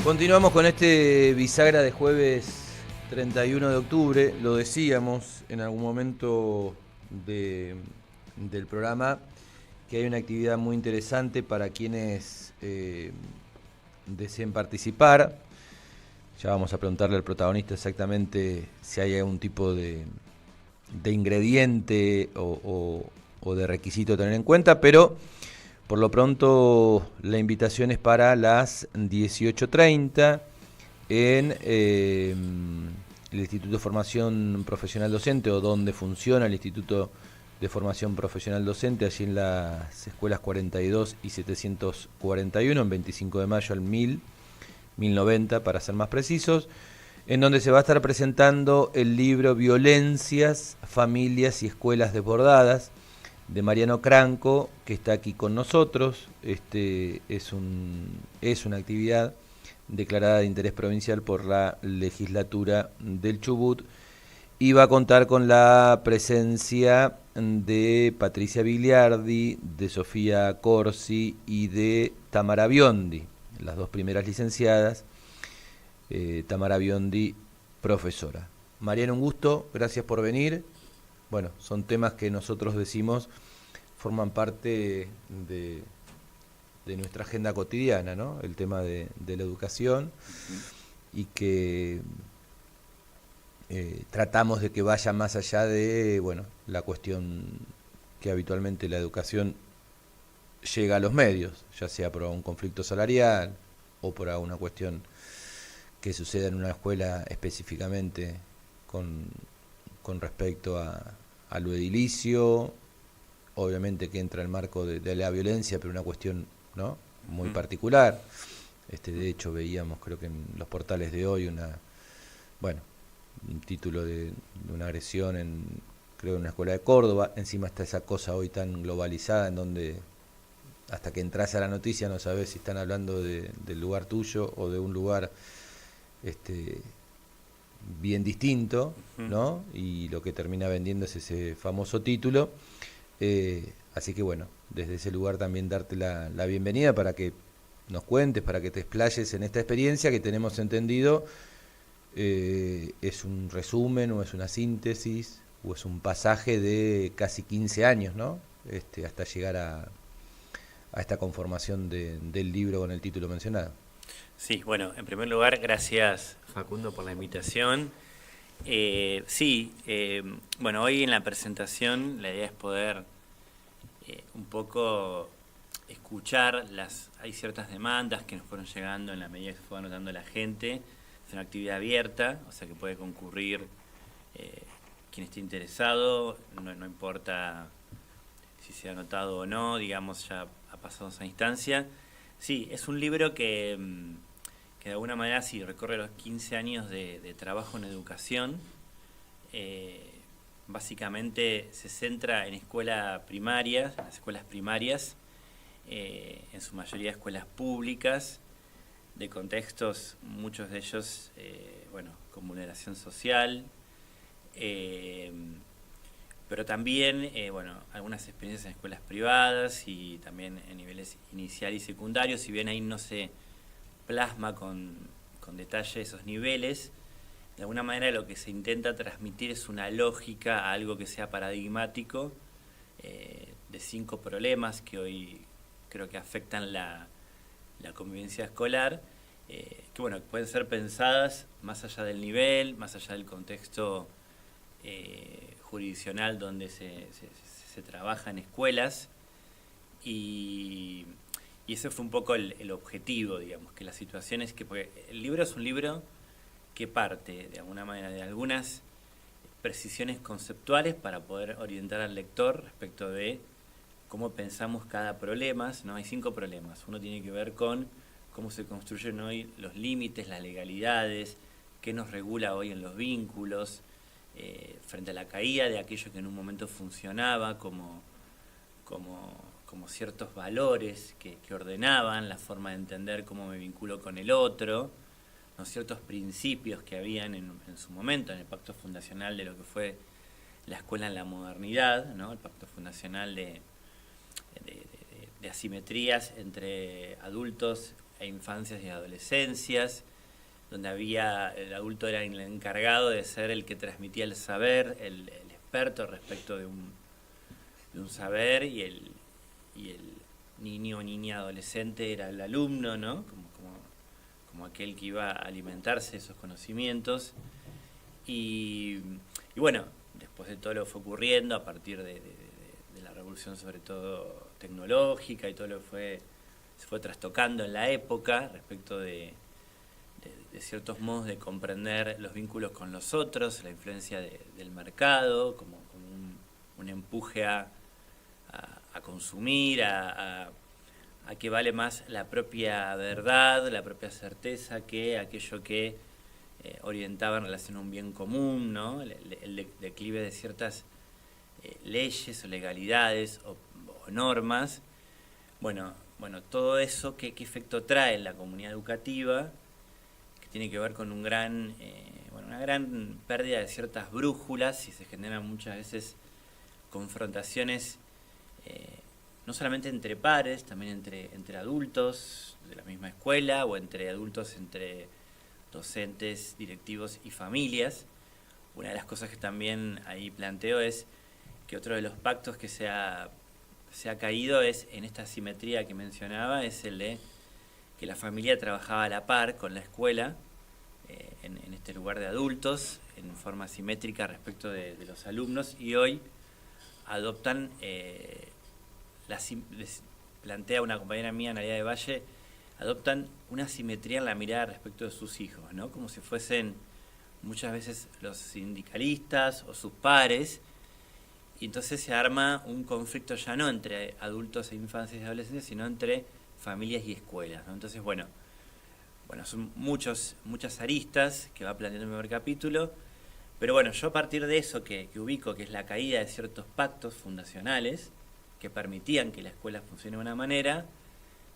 Continuamos con este bisagra de jueves 31 de octubre. Lo decíamos en algún momento del programa que hay una actividad muy interesante para quienes deseen participar. Ya vamos a preguntarle al protagonista exactamente si hay algún tipo de ingrediente o de requisito a tener en cuenta, pero por lo pronto la invitación es para las 18:30 en el Instituto de Formación Profesional Docente, o donde funciona el Instituto de Formación Profesional Docente, allí en las escuelas 42 y 741, en 25 de mayo al 1090 para ser más precisos, en donde se va a estar presentando el libro Violencias, Familias y Escuelas Desbordadas, de Mariano Cranco, que está aquí con nosotros. Es una actividad declarada de interés provincial por la legislatura del Chubut, y va a contar con la presencia de Patricia Bigliardi, de Sofía Corsi y de Tamara Biondi, las dos primeras licenciadas. Tamara Biondi, profesora. Mariano, un gusto, gracias por venir. Bueno, son temas que nosotros decimos forman parte de nuestra agenda cotidiana, ¿no? El tema de la educación, y que tratamos de que vaya más allá de, bueno, la cuestión que habitualmente la educación llega a los medios, ya sea por un conflicto salarial o por alguna cuestión que suceda en una escuela específicamente con respecto a lo edilicio, obviamente que entra en el marco de la violencia, pero una cuestión, ¿no?, muy particular. De hecho veíamos, creo que en los portales de hoy, un título de una agresión creo en una escuela de Córdoba. Encima está esa cosa hoy tan globalizada en donde hasta que entras a la noticia no sabes si están hablando del lugar tuyo o de un lugar bien distinto, ¿no? Y lo que termina vendiendo es ese famoso título. Así que bueno, desde ese lugar también darte la bienvenida para que nos cuentes, para que te explayes en esta experiencia que tenemos entendido. Es un resumen, o es una síntesis, o es un pasaje de casi 15 años, ¿no? Hasta llegar a esta conformación del libro con el título mencionado. Sí, bueno, en primer lugar, gracias Facundo por la invitación. Bueno, hoy en la presentación la idea es poder un poco escuchar hay ciertas demandas que nos fueron llegando en la medida que se fue anotando la gente. Es una actividad abierta, o sea que puede concurrir quien esté interesado, no importa si se ha anotado o no, digamos, ya ha pasado esa instancia. Sí, es un libro que de alguna manera sí recorre los 15 años de trabajo en educación. Básicamente se centra en escuelas primarias, en las escuelas primarias, en su mayoría escuelas públicas, de contextos, muchos de ellos, con vulneración social, pero también, algunas experiencias en escuelas privadas y también en niveles inicial y secundario. Si bien ahí no se plasma con detalle esos niveles, de alguna manera lo que se intenta transmitir es una lógica a algo que sea paradigmático, de 5 problemas que hoy creo que afectan la convivencia escolar, que pueden ser pensadas más allá del nivel, más allá del contexto jurisdiccional donde se trabaja en escuelas, y ese fue un poco el objetivo, digamos, que las situaciones porque el libro es un libro que parte de alguna manera de algunas precisiones conceptuales para poder orientar al lector respecto de cómo pensamos cada problema, ¿no? Hay 5 problemas. Uno tiene que ver con cómo se construyen hoy los límites, las legalidades, qué nos regula hoy en los vínculos, frente a la caída de aquello que en un momento funcionaba como ciertos valores que ordenaban la forma de entender cómo me vinculo con el otro, ¿no? Ciertos principios que habían en su momento en el pacto fundacional de lo que fue la escuela en la modernidad, ¿no? El pacto fundacional de asimetrías entre adultos e infancias y adolescencias, donde el adulto era el encargado de ser el que transmitía el saber, el experto respecto de un saber, y el niño o niña adolescente era el alumno, ¿no? Como aquel que iba a alimentarse de esos conocimientos. Y bueno, después de todo lo que fue ocurriendo, a partir de la revolución sobre todo tecnológica y todo lo que se fue trastocando en la época respecto de ciertos modos de comprender los vínculos con los otros, la influencia del mercado, como un empuje a consumir, a que vale más la propia verdad, la propia certeza, que aquello que orientaba en relación a un bien común, ¿no? El declive de ciertas leyes o legalidades o normas. Bueno, todo eso, ¿qué efecto trae en la comunidad educativa? Que tiene que ver con una gran pérdida de ciertas brújulas, y se generan muchas veces confrontaciones, no solamente entre pares, también entre adultos de la misma escuela, o entre adultos, entre docentes, directivos y familias. Una de las cosas que también ahí planteo es que otro de los pactos que se ha caído es, en esta asimetría que mencionaba, es el de que la familia trabajaba a la par con la escuela, en este lugar de adultos, en forma simétrica respecto de los alumnos, y hoy adoptan, plantea una compañera mía, Analia de Valle, adoptan una simetría en la mirada respecto de sus hijos, ¿no? Como si fuesen muchas veces los sindicalistas o sus pares, y entonces se arma un conflicto ya no entre adultos e infancias y adolescentes, sino entre familias y escuelas, ¿no? Entonces, bueno, son muchas aristas que va planteando el primer capítulo, pero bueno, yo a partir de eso que ubico, que es la caída de ciertos pactos fundacionales que permitían que la escuela funcione de una manera,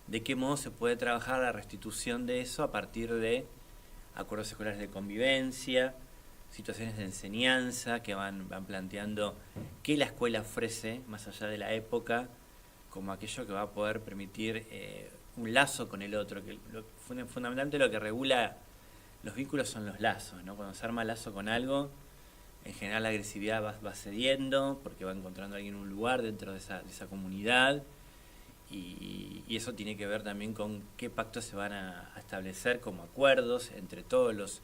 de qué modo se puede trabajar la restitución de eso a partir de acuerdos escolares de convivencia, situaciones de enseñanza que van planteando qué la escuela ofrece más allá de la época, como aquello que va a poder permitir un lazo con el otro, que fundamentalmente lo que regula los vínculos son los lazos, ¿no? Cuando se arma lazo con algo, en general la agresividad va cediendo porque va encontrando a alguien un lugar dentro de esa comunidad, y eso tiene que ver también con qué pactos se van a establecer como acuerdos entre todos los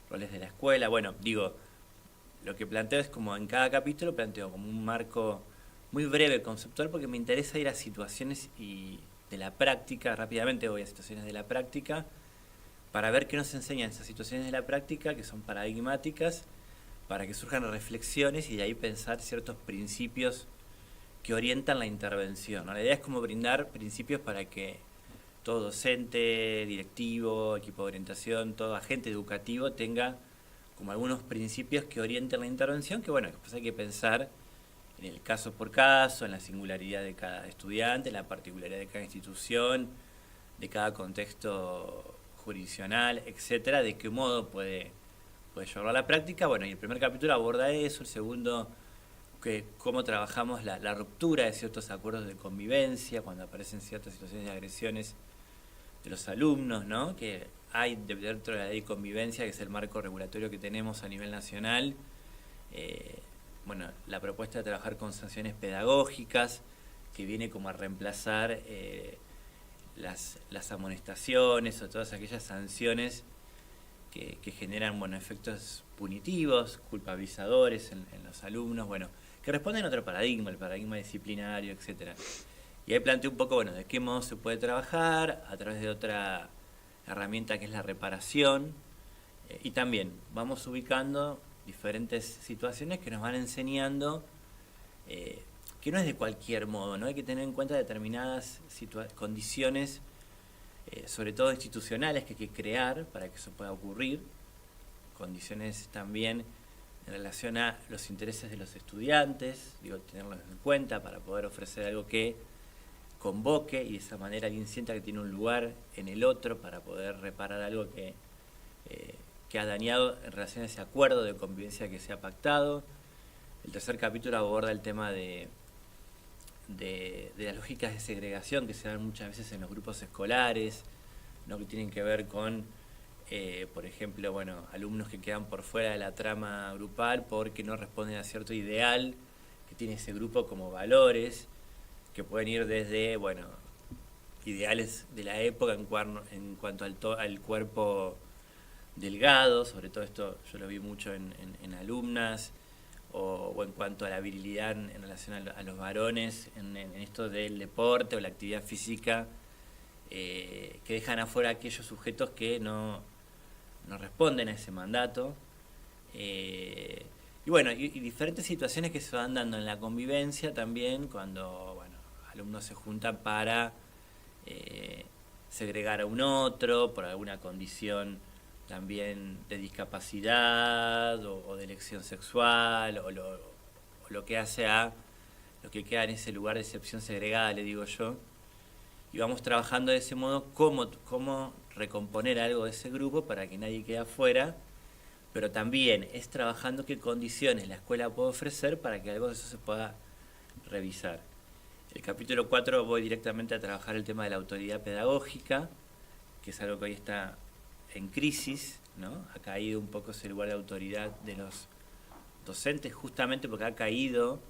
roles de la escuela. Bueno, digo, lo que planteo es como en cada capítulo planteo como un marco muy breve, conceptual, porque me interesa ir a situaciones y de la práctica, rápidamente voy a situaciones de la práctica, para ver qué nos enseñan esas situaciones de la práctica que son paradigmáticas, para que surjan reflexiones y de ahí pensar ciertos principios que orientan la intervención, ¿no? La idea es como brindar principios para que todo docente, directivo, equipo de orientación, todo agente educativo tenga como algunos principios que orienten la intervención, que bueno, después hay que pensar en el caso por caso, en la singularidad de cada estudiante, en la particularidad de cada institución, de cada contexto jurisdiccional, etcétera, de qué modo puede llevarlo a la práctica. Bueno, y el primer capítulo aborda eso, el segundo, cómo trabajamos la ruptura de ciertos acuerdos de convivencia cuando aparecen ciertas situaciones de agresiones de los alumnos, ¿no? Que hay dentro de la ley de convivencia, que es el marco regulatorio que tenemos a nivel nacional, la propuesta de trabajar con sanciones pedagógicas, que viene como a reemplazar las amonestaciones o todas aquellas sanciones que generan efectos punitivos, culpabilizadores en los alumnos, que responden a otro paradigma, el paradigma disciplinario, etcétera. Y ahí planteo un poco, de qué modo se puede trabajar a través de otra herramienta que es la reparación, y también vamos ubicando diferentes situaciones que nos van enseñando que no es de cualquier modo, ¿no? Hay que tener en cuenta determinadas condiciones, sobre todo institucionales, que hay que crear para que eso pueda ocurrir, condiciones también en relación a los intereses de los estudiantes, tenerlos en cuenta para poder ofrecer algo que convoque y de esa manera alguien sienta que tiene un lugar en el otro para poder reparar algo que ha dañado en relación a ese acuerdo de convivencia que se ha pactado. El tercer capítulo aborda el tema de las lógicas de segregación que se dan muchas veces en los grupos escolares, ¿no? Que tienen que ver con, por ejemplo, bueno, alumnos que quedan por fuera de la trama grupal porque no responden a cierto ideal que tiene ese grupo como valores, que pueden ir desde, bueno, ideales de la época en cuanto al cuerpo delgado, sobre todo esto yo lo vi mucho en alumnas, o en cuanto a la virilidad en relación a los varones, en esto del deporte o la actividad física, que dejan afuera aquellos sujetos que no responden a ese mandato. Y bueno, y diferentes situaciones que se van dando en la convivencia también, cuando, bueno, alumnos se juntan para segregar a un otro por alguna condición también de discapacidad o de elección sexual, o lo que hace a lo que queda en ese lugar de excepción segregada, le digo yo. Y vamos trabajando de ese modo cómo recomponer algo de ese grupo para que nadie quede afuera, pero también es trabajando qué condiciones la escuela puede ofrecer para que algo de eso se pueda revisar. El capítulo 4 voy directamente a trabajar el tema de la autoridad pedagógica, que es algo que hoy está en crisis, ¿no? Ha caído un poco ese lugar de autoridad de los docentes, justamente porque ha caído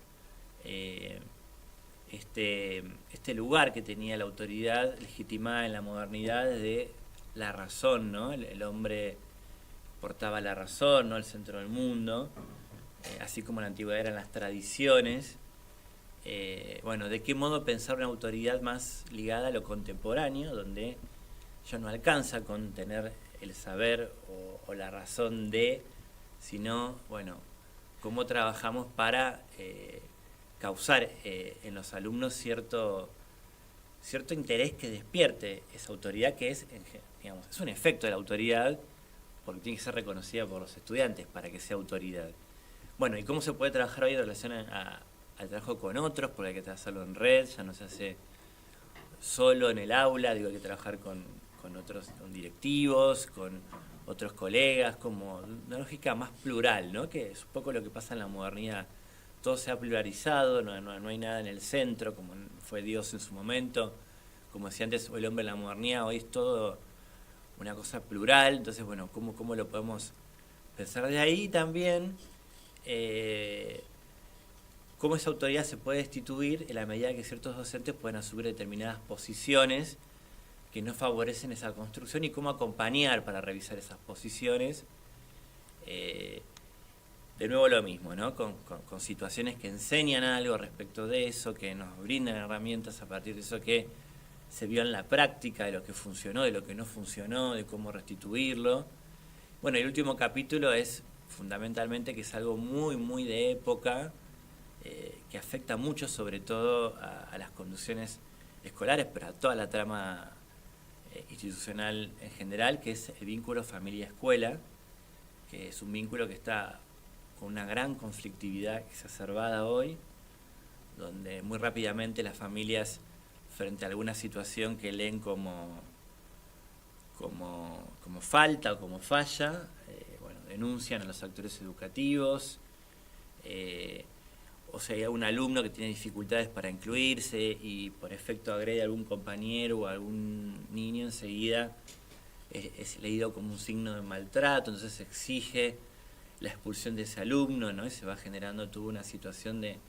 este lugar que tenía la autoridad legitimada en la modernidad de la razón, ¿no? El hombre portaba la razón, ¿no? El centro del mundo, así como en la antigüedad eran las tradiciones. Bueno, ¿de qué modo pensar una autoridad más ligada a lo contemporáneo, donde ya no alcanza con tener el saber o la razón de, sino, bueno, cómo trabajamos para causar en los alumnos cierto interés que despierte esa autoridad, que es, digamos, es un efecto de la autoridad, porque tiene que ser reconocida por los estudiantes para que sea autoridad. Bueno, ¿y cómo se puede trabajar hoy en relación al trabajo con otros? Porque hay que hacerlo en red, ya no se hace solo en el aula, digo, hay que trabajar con otros, con directivos, con otros colegas, como una lógica más plural, ¿no? Que es un poco lo que pasa en la modernidad. Todo se ha pluralizado, no hay nada en el centro, como fue Dios en su momento. Como decía antes, el hombre en la modernidad, hoy es todo una cosa plural. Entonces, bueno, ¿cómo lo podemos pensar de ahí también? Cómo esa autoridad se puede destituir en la medida que ciertos docentes pueden asumir determinadas posiciones que no favorecen esa construcción, y cómo acompañar para revisar esas posiciones. De nuevo lo mismo, ¿no? Con situaciones que enseñan algo respecto de eso, que nos brindan herramientas a partir de eso que se vio en la práctica, de lo que funcionó, de lo que no funcionó, de cómo restituirlo. Bueno, el último capítulo es fundamentalmente que es algo muy, muy de época, que afecta mucho sobre todo a las conducciones escolares, pero a toda la trama institucional en general, que es el vínculo familia-escuela, que es un vínculo que está con una gran conflictividad exacerbada hoy, donde muy rápidamente las familias, frente a alguna situación que leen como falta o como falla, bueno, denuncian a los actores educativos, o sea, hay un alumno que tiene dificultades para incluirse y por efecto agrede a algún compañero o a algún niño, enseguida es leído como un signo de maltrato, entonces se exige la expulsión de ese alumno, ¿no? Y se va generando toda una situación de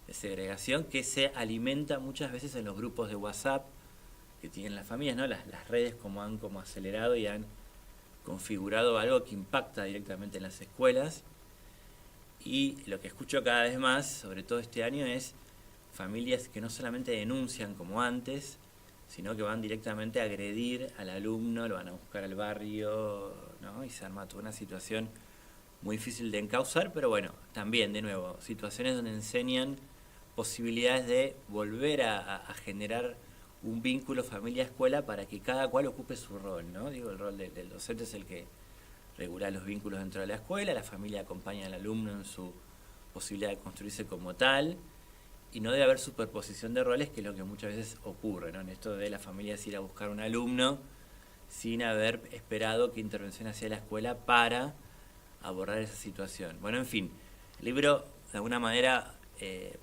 segregación que se alimenta muchas veces en los grupos de WhatsApp que tienen las familias, ¿no? Las redes han acelerado y han configurado algo que impacta directamente en las escuelas. Y lo que escucho cada vez más, sobre todo este año, es familias que no solamente denuncian como antes, sino que van directamente a agredir al alumno, lo van a buscar al barrio, ¿no? Y se arma toda una situación muy difícil de encauzar, pero bueno, también, de nuevo, situaciones donde enseñan posibilidades de volver a generar un vínculo familia-escuela para que cada cual ocupe su rol, ¿no? Digo, el rol del docente es el que regula los vínculos dentro de la escuela, la familia acompaña al alumno en su posibilidad de construirse como tal, y no debe haber superposición de roles, que es lo que muchas veces ocurre, ¿no? En esto de la familia es ir a buscar un alumno sin haber esperado qué intervención hacía la escuela para abordar esa situación. Bueno, en fin, el libro de alguna manera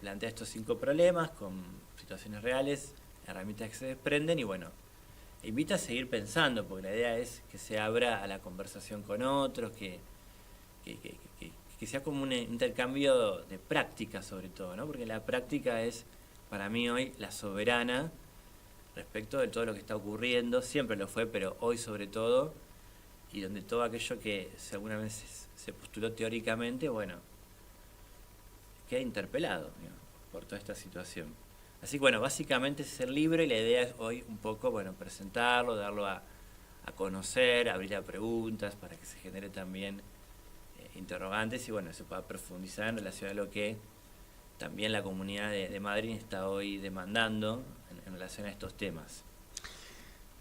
plantea estos 5 problemas con situaciones reales, herramientas que se desprenden, y bueno, invita a seguir pensando, porque la idea es que se abra a la conversación con otros, que sea como un intercambio de práctica sobre todo, ¿no? Porque la práctica es, para mí hoy, la soberana respecto de todo lo que está ocurriendo, siempre lo fue, pero hoy sobre todo, y donde todo aquello que alguna vez se postuló teóricamente, bueno, queda interpelado, digamos, por toda esta situación. Así que bueno, básicamente es el libro y la idea es hoy un poco, bueno, presentarlo, darlo a conocer, abrir a preguntas para que se genere también interrogantes y bueno, se pueda profundizar en relación a lo que también la comunidad de Madrid está hoy demandando en relación a estos temas.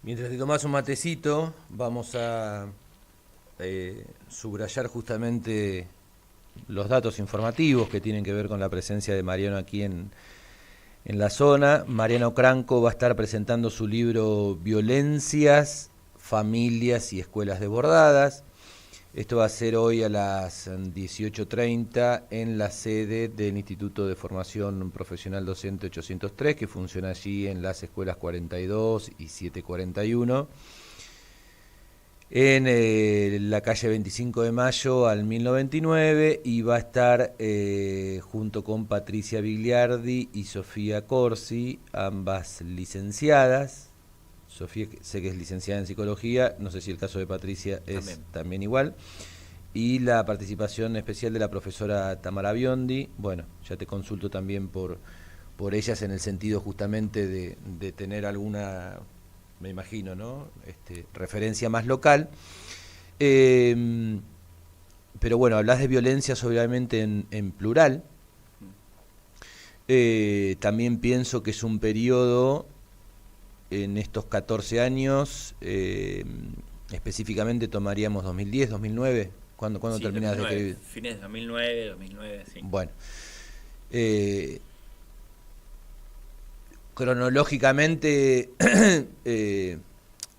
Mientras te tomás un matecito, vamos a subrayar justamente los datos informativos que tienen que ver con la presencia de Mariano aquí en la zona. Mariano Cranco va a estar presentando su libro Violencias, Familias y Escuelas Desbordadas. Esto va a ser hoy a las 18:30 en la sede del Instituto de Formación Profesional Docente 803, que funciona allí en las escuelas 42 y 741, en la calle 25 de Mayo al 1099, y va a estar junto con Patricia Bigliardi y Sofía Corsi, ambas licenciadas. Sofía sé que es licenciada en psicología, no sé si el caso de Patricia es también igual. Y la participación especial de la profesora Tamara Biondi. Bueno, ya te consulto también por ellas en el sentido justamente de tener alguna, me imagino, ¿no? Referencia más local. Pero bueno, hablas de violencias obviamente en plural. También pienso que es un periodo en estos 14 años, específicamente tomaríamos 2010, 2009, ¿cuándo sí, terminás 2009, de escribir? Fines de 2009, sí. Bueno, cronológicamente,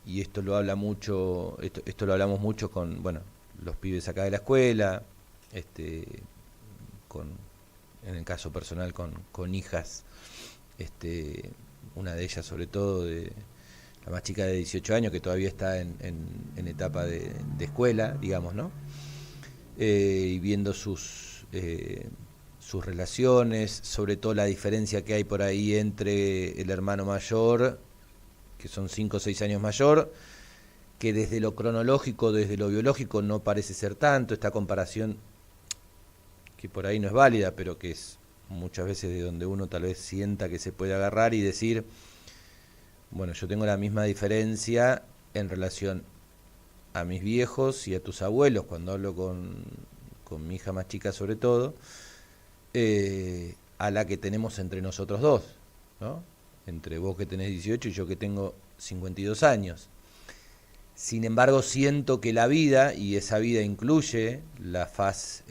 y esto lo habla mucho, esto lo hablamos mucho con, bueno, los pibes acá de la escuela, en el caso personal con hijas, una de ellas sobre todo, la más chica de 18 años, que todavía está en etapa de escuela, digamos, ¿no? Y viendo sus relaciones, sobre todo la diferencia que hay por ahí entre el hermano mayor, que son 5 o 6 años mayor, que desde lo cronológico, desde lo biológico no parece ser tanto, esta comparación que por ahí no es válida, pero que es muchas veces de donde uno tal vez sienta que se puede agarrar y decir, bueno, yo tengo la misma diferencia en relación a mis viejos y a tus abuelos, cuando hablo con mi hija más chica sobre todo, a la que tenemos entre nosotros dos, ¿no? Entre vos que tenés 18 y yo que tengo 52 años. Sin embargo, siento que la vida, y esa vida incluye la faz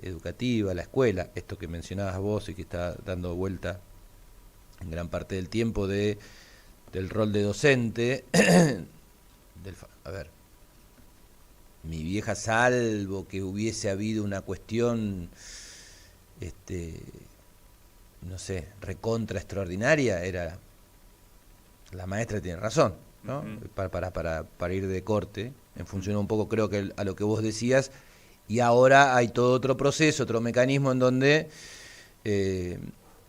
educativa, la escuela, esto que mencionabas vos y que está dando vuelta en gran parte del tiempo del rol de docente. A ver, mi vieja, salvo que hubiese habido una cuestión, no sé, recontra extraordinaria, era la maestra tiene razón, ¿no? Para ir de corte, en función un poco creo que a lo que vos decías, y ahora hay todo otro proceso, otro mecanismo en donde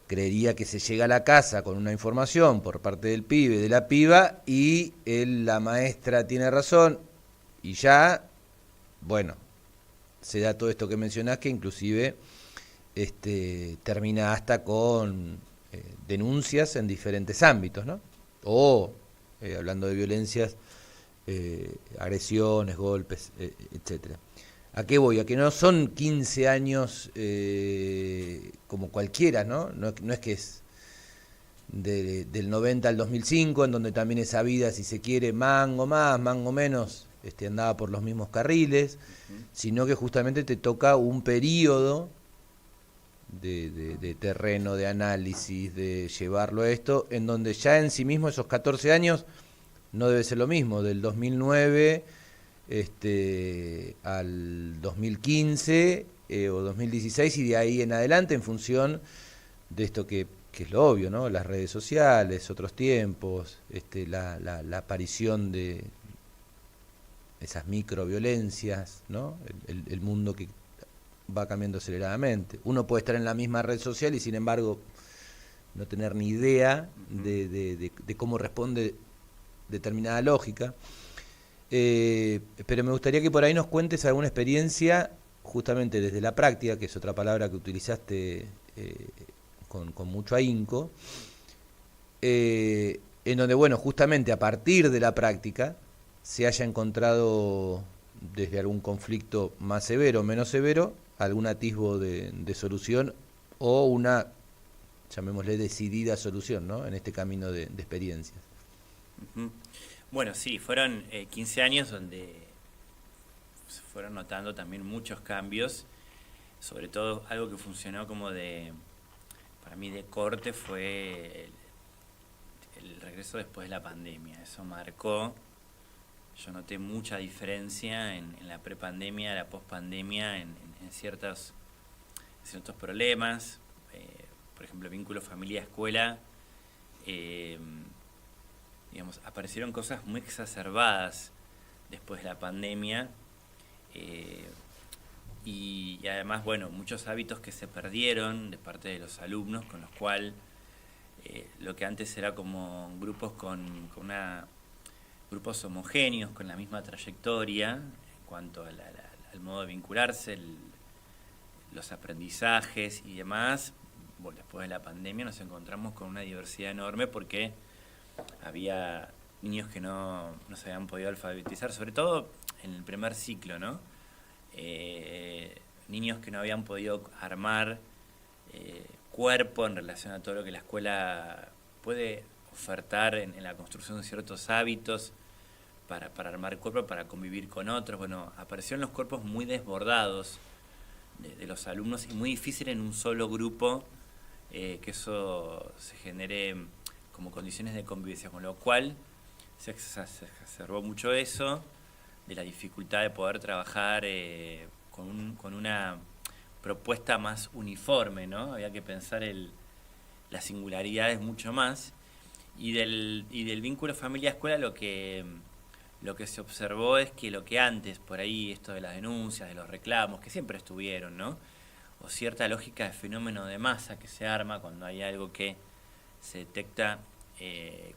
creería que se llega a la casa con una información por parte del pibe, de la piba, y la maestra tiene razón, y ya, bueno, se da todo esto que mencionás, que inclusive termina hasta con denuncias en diferentes ámbitos, ¿no? O hablando de violencias, agresiones, golpes, etcétera. ¿A qué voy? A que no son 15 años como cualquiera, ¿no? No es que es del 90 al 2005, en donde también esa vida, si se quiere, mango más, mango menos, andaba por los mismos carriles, sino que justamente te toca un periodo de terreno, de análisis, de llevarlo a esto, en donde ya en sí mismo esos 14 años no debe ser lo mismo, del 2009 al 2015 o 2016 y de ahí en adelante, en función de esto que que es lo obvio, ¿no? Las redes sociales, otros tiempos, la aparición de esas microviolencias, ¿no? El mundo que va cambiando aceleradamente. Uno puede estar en la misma red social y sin embargo no tener ni idea de cómo responde determinada lógica. Pero me gustaría que por ahí nos cuentes alguna experiencia, justamente desde la práctica, que es otra palabra que utilizaste con mucho ahínco, en donde, bueno, justamente a partir de la práctica se haya encontrado desde algún conflicto más severo o menos severo, algún atisbo de solución o una, llamémosle, decidida solución, ¿no? En este camino de experiencias. Uh-huh. Bueno, sí, fueron 15 años donde se fueron notando también muchos cambios, sobre todo algo que funcionó como para mí de corte fue el regreso después de la pandemia. Eso marcó, yo noté mucha diferencia en la prepandemia, la pospandemia, en ciertos problemas, por ejemplo, vínculo familia-escuela. Digamos, aparecieron cosas muy exacerbadas después de la pandemia, y además, bueno, muchos hábitos que se perdieron de parte de los alumnos, con los cuales lo que antes era como grupos grupos homogéneos con la misma trayectoria en cuanto al modo de vincularse, los aprendizajes y demás. Bueno, después de la pandemia nos encontramos con una diversidad enorme porque había niños que no se habían podido alfabetizar, sobre todo en el primer ciclo, ¿no? Niños que no habían podido armar cuerpo en relación a todo lo que la escuela puede ofertar en la construcción de ciertos hábitos para armar cuerpo, para convivir con otros. Bueno, aparecieron los cuerpos muy desbordados de los alumnos y muy difícil en un solo grupo que eso se genere como condiciones de convivencia, con lo cual se exacerbó mucho eso, de la dificultad de poder trabajar con una propuesta más uniforme, ¿no? Había que pensar las singularidades mucho más, y del vínculo familia-escuela lo que se observó es que lo que antes, por ahí, esto de las denuncias, de los reclamos, que siempre estuvieron, ¿no? O cierta lógica de fenómeno de masa que se arma cuando hay algo que se detecta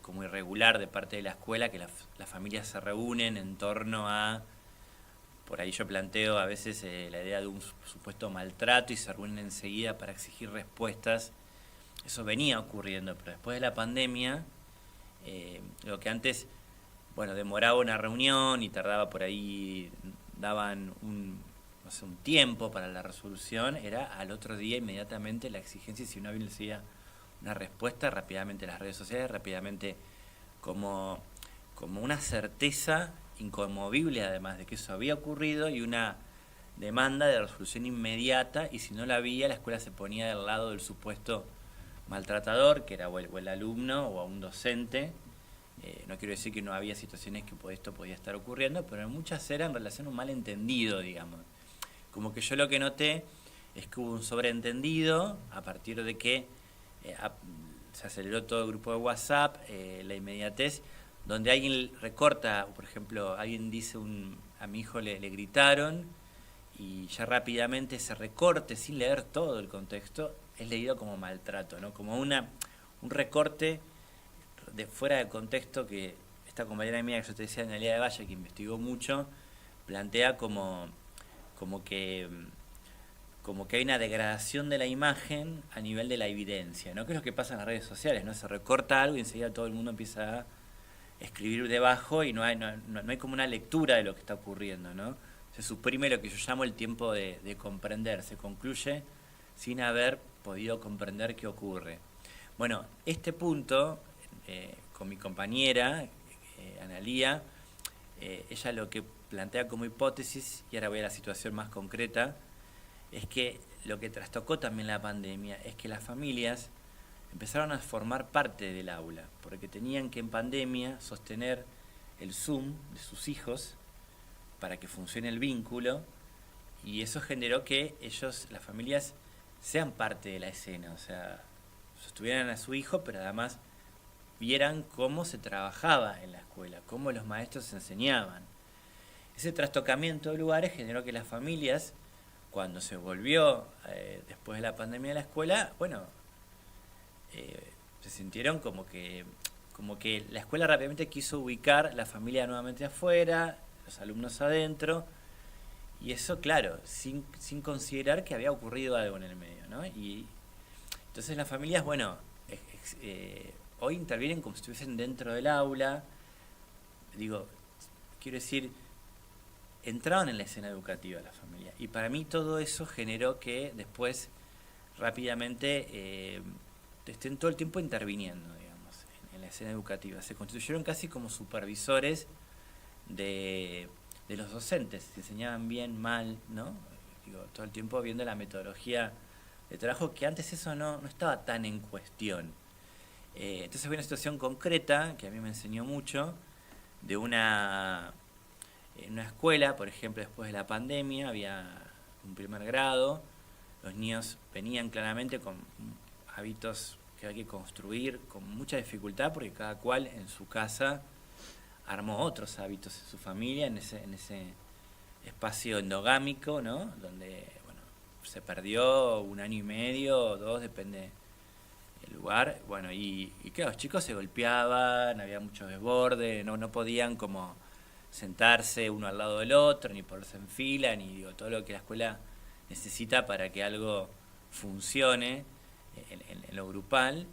como irregular de parte de la escuela, que las familias se reúnen en torno a, por ahí yo planteo a veces la idea de un supuesto maltrato y se reúnen enseguida para exigir respuestas. Eso venía ocurriendo, pero después de la pandemia, lo que antes, bueno, demoraba una reunión y tardaba por ahí, daban un tiempo para la resolución, era al otro día inmediatamente la exigencia, y si no había una respuesta, rápidamente las redes sociales, rápidamente como una certeza inconmovible, además de que eso había ocurrido, y una demanda de resolución inmediata, y si no la había, la escuela se ponía del lado del supuesto maltratador, que era o el alumno o a un docente. No quiero decir que no había situaciones que esto podía estar ocurriendo, pero muchas eran en relación a un malentendido, digamos. Como que yo lo que noté es que hubo un sobreentendido a partir de que se aceleró todo el grupo de WhatsApp, la inmediatez, donde alguien recorta, por ejemplo, alguien dice a mi hijo le gritaron, y ya rápidamente ese recorte, sin leer todo el contexto, es leído como maltrato, ¿no? Como un recorte de fuera de contexto, que esta compañera mía que yo te decía, Analia de Valle, que investigó mucho, plantea como que hay una degradación de la imagen a nivel de la evidencia, ¿no? Que es lo que pasa en las redes sociales, ¿no? Se recorta algo y enseguida todo el mundo empieza a escribir debajo y no hay como una lectura de lo que está ocurriendo, ¿no? Se suprime lo que yo llamo el tiempo de comprender, se concluye sin haber podido comprender qué ocurre. Bueno, este punto, con mi compañera, Analía, ella lo que plantea como hipótesis, y ahora voy a la situación más concreta, es que lo que trastocó también la pandemia es que las familias empezaron a formar parte del aula, porque tenían que en pandemia sostener el Zoom de sus hijos para que funcione el vínculo, y eso generó que las familias, sean parte de la escena, o sea, sostuvieran a su hijo, pero además vieran cómo se trabajaba en la escuela, cómo los maestros enseñaban. Ese trastocamiento de lugares generó que las familias, cuando se volvió después de la pandemia a la escuela, bueno, se sintieron como que la escuela rápidamente quiso ubicar la familia nuevamente afuera, los alumnos adentro, y eso, claro, sin considerar que había ocurrido algo en el medio, ¿no? Y entonces las familias, bueno, hoy intervienen como si estuviesen dentro del aula. Digo, quiero decir, entraron en la escena educativa la familia. Y para mí todo eso generó que después rápidamente estén todo el tiempo interviniendo, digamos, en la escena educativa. Se constituyeron casi como supervisores de los docentes, si enseñaban bien, mal, ¿no? Digo, todo el tiempo viendo la metodología de trabajo, que antes eso no estaba tan en cuestión. Entonces había una situación concreta que a mí me enseñó mucho, de en una escuela, por ejemplo, después de la pandemia, había un primer grado, los niños venían claramente con hábitos que hay que construir con mucha dificultad, porque cada cual en su casa armó otros hábitos en su familia, en ese espacio endogámico, ¿no? Donde, bueno, se perdió 1 año y medio o 2, depende del lugar. Bueno, y claro, los chicos se golpeaban, había mucho desborde, no podían como sentarse uno al lado del otro, ni ponerse en fila, ni digo, todo lo que la escuela necesita para que algo funcione en lo grupal.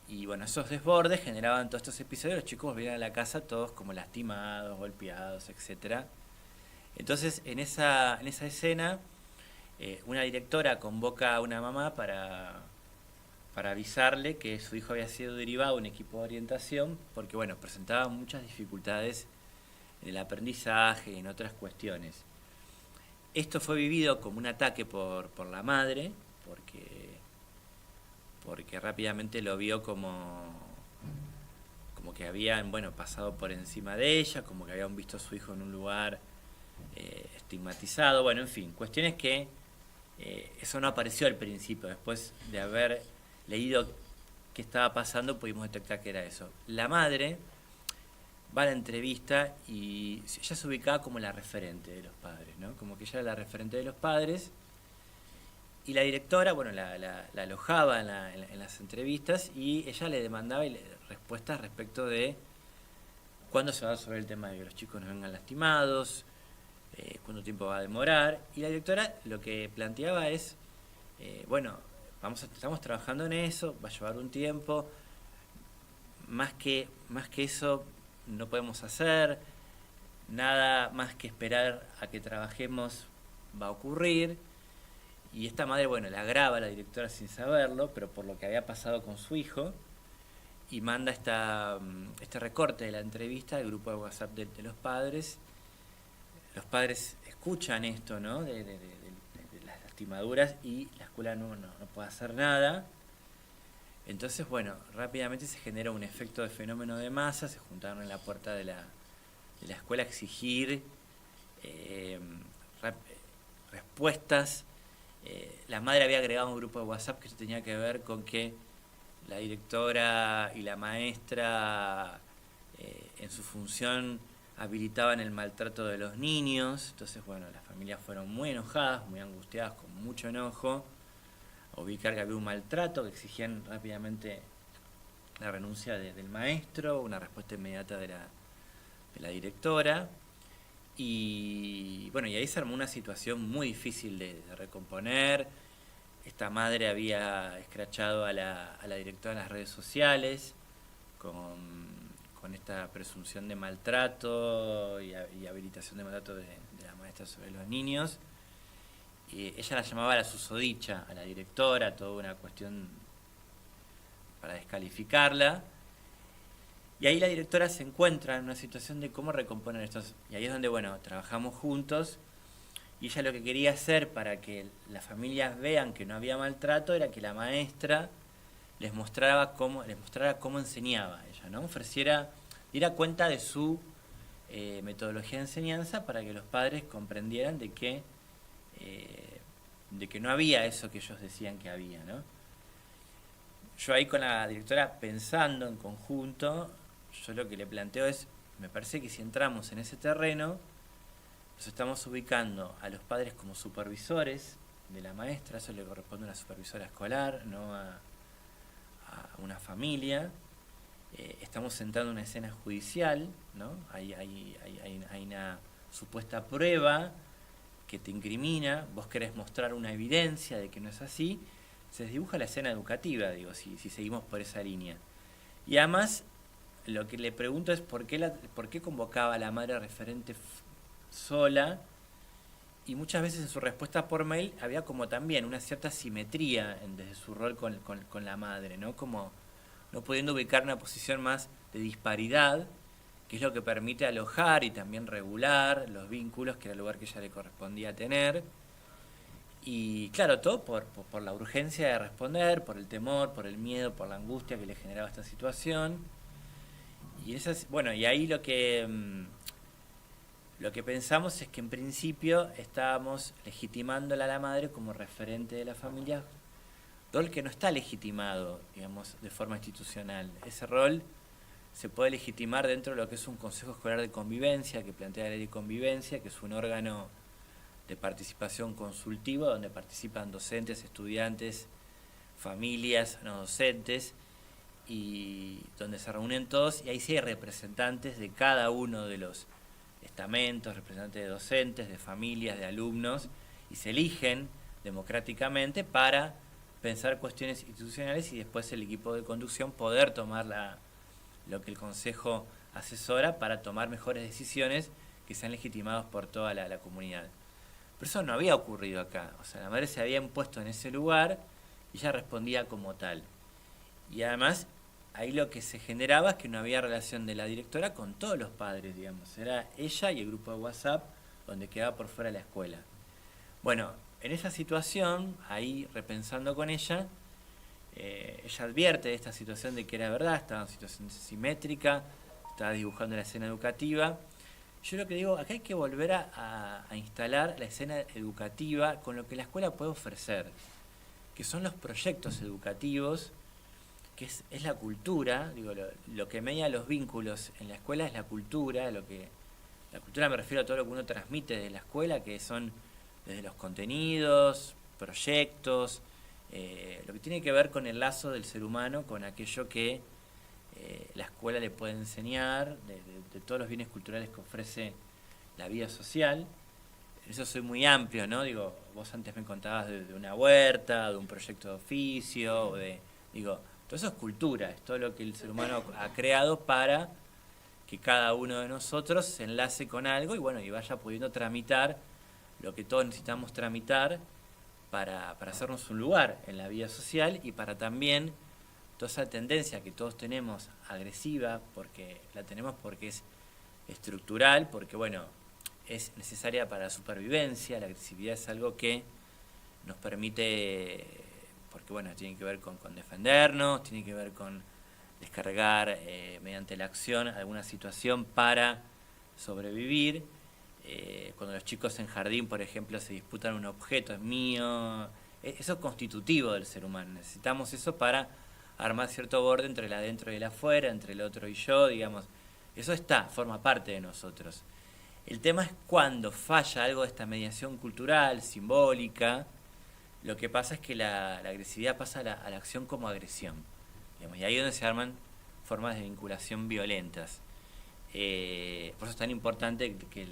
Y bueno, esos desbordes generaban todos estos episodios, los chicos volvían a la casa todos como lastimados, golpeados, etcétera. Entonces, en esa escena, una directora convoca a una mamá para avisarle que su hijo había sido derivado a un equipo de orientación, porque bueno, presentaba muchas dificultades en el aprendizaje y en otras cuestiones. Esto fue vivido como un ataque por la madre, porque rápidamente lo vio como que habían, bueno, pasado por encima de ella, como que habían visto a su hijo en un lugar estigmatizado, bueno, en fin, cuestiones que eso no apareció al principio. Después de haber leído qué estaba pasando, pudimos detectar que era eso. La madre va a la entrevista y ella se ubicaba como la referente de los padres, ¿no? Como que ella era la referente de los padres, y la directora, bueno, la alojaba en las entrevistas, y ella le demandaba respuestas respecto de cuándo se va a resolver el tema de que los chicos no vengan lastimados, cuánto tiempo va a demorar. Y la directora lo que planteaba es, bueno, estamos trabajando en eso, va a llevar un tiempo, más que eso no podemos hacer, nada más que esperar a que trabajemos va a ocurrir. Y esta madre, bueno, la graba la directora sin saberlo, pero por lo que había pasado con su hijo, y manda este recorte de la entrevista al grupo de WhatsApp de los padres. Los padres escuchan esto, ¿no? De las lastimaduras, y la escuela no puede hacer nada. Entonces, bueno, rápidamente se genera un efecto de fenómeno de masa, se juntaron en la puerta de la escuela a exigir respuestas. La madre había agregado un grupo de WhatsApp que tenía que ver con que la directora y la maestra en su función habilitaban el maltrato de los niños. Entonces, bueno, las familias fueron muy enojadas, muy angustiadas, con mucho enojo, a ubicar que había un maltrato, que exigían rápidamente la renuncia del maestro, una respuesta inmediata de la directora. Y bueno, y ahí se armó una situación muy difícil de recomponer. Esta madre había escrachado a la directora en las redes sociales con esta presunción de maltrato y habilitación de maltrato de la maestra sobre los niños. Y ella la llamaba la susodicha a la directora, toda una cuestión para descalificarla. Y ahí la directora se encuentra en una situación de cómo recomponer estos. Y ahí es donde, bueno, trabajamos juntos. Y ella lo que quería hacer para que las familias vean que no había maltrato era que la maestra les mostrara cómo enseñaba ella, ¿no? Diera cuenta de su metodología de enseñanza, para que los padres comprendieran de que no había eso que ellos decían que había, ¿no? yo ahí con la directora pensando en conjunto, yo lo que le planteo es, me parece que si entramos en ese terreno, nos estamos ubicando a los padres como supervisores de la maestra, eso le corresponde a una supervisora escolar, no a una familia. Estamos entrando en una escena judicial, ¿no? Hay una supuesta prueba que te incrimina, vos querés mostrar una evidencia de que no es así, se desdibuja la escena educativa, digo, si seguimos por esa línea. Y además, lo que le pregunto es por qué convocaba a la madre referente sola, y muchas veces en su respuesta por mail había como también una cierta simetría desde su rol con la madre, ¿no? Como no pudiendo ubicar una posición más de disparidad, que es lo que permite alojar y también regular los vínculos, que era el lugar que ella le correspondía tener. Y claro, todo por la urgencia de responder, por el temor, por el miedo, por la angustia que le generaba esta situación. Y y ahí lo que pensamos es que en principio estábamos legitimándola a la madre como referente de la familia, rol que no está legitimado, digamos, de forma institucional. Ese rol se puede legitimar dentro de lo que es un consejo escolar de convivencia, que plantea la ley de convivencia, que es un órgano de participación consultiva donde participan docentes, estudiantes, familias, no docentes, y donde se reúnen todos, y ahí sí hay representantes de cada uno de los estamentos, representantes de docentes, de familias, de alumnos, y se eligen democráticamente para pensar cuestiones institucionales y después el equipo de conducción poder tomar lo que el consejo asesora para tomar mejores decisiones que sean legitimadas por toda la comunidad. Pero eso no había ocurrido acá, o sea, la madre se había impuesto en ese lugar y ella respondía como tal. Y además, ahí lo que se generaba es que no había relación de la directora con todos los padres, digamos. Era ella y el grupo de WhatsApp donde quedaba por fuera la escuela. Bueno, en esa situación, ahí repensando con ella advierte de esta situación de que era verdad, estaba en situación simétrica, estaba dibujando la escena educativa. Yo lo que digo, acá hay que volver a instalar la escena educativa con lo que la escuela puede ofrecer, que son los proyectos educativos, que es la cultura, digo, lo que media los vínculos en la escuela es la cultura, la cultura me refiero a todo lo que uno transmite de la escuela, que son desde los contenidos, proyectos, lo que tiene que ver con el lazo del ser humano, con aquello que la escuela le puede enseñar, de todos los bienes culturales que ofrece la vida social. En eso soy muy amplio, ¿no? Digo, vos antes me contabas de una huerta, de un proyecto de oficio, todo eso es cultura, es todo lo que el ser humano ha creado para que cada uno de nosotros se enlace con algo y vaya pudiendo tramitar lo que todos necesitamos tramitar para hacernos un lugar en la vida social y para también toda esa tendencia que todos tenemos agresiva, porque la tenemos porque es estructural, porque es necesaria para la supervivencia. La agresividad es algo que nos permite, porque tiene que ver con defendernos, tiene que ver con descargar mediante la acción alguna situación para sobrevivir. Cuando los chicos en jardín, por ejemplo, se disputan un objeto, es mío, eso es constitutivo del ser humano. Necesitamos eso para armar cierto borde entre el adentro y el afuera, entre el otro y yo, digamos. Eso forma parte de nosotros. El tema es cuando falla algo de esta mediación cultural, simbólica, lo que pasa es que la agresividad pasa a la acción como agresión, digamos, y ahí es donde se arman formas de vinculación violentas. Por eso es tan importante que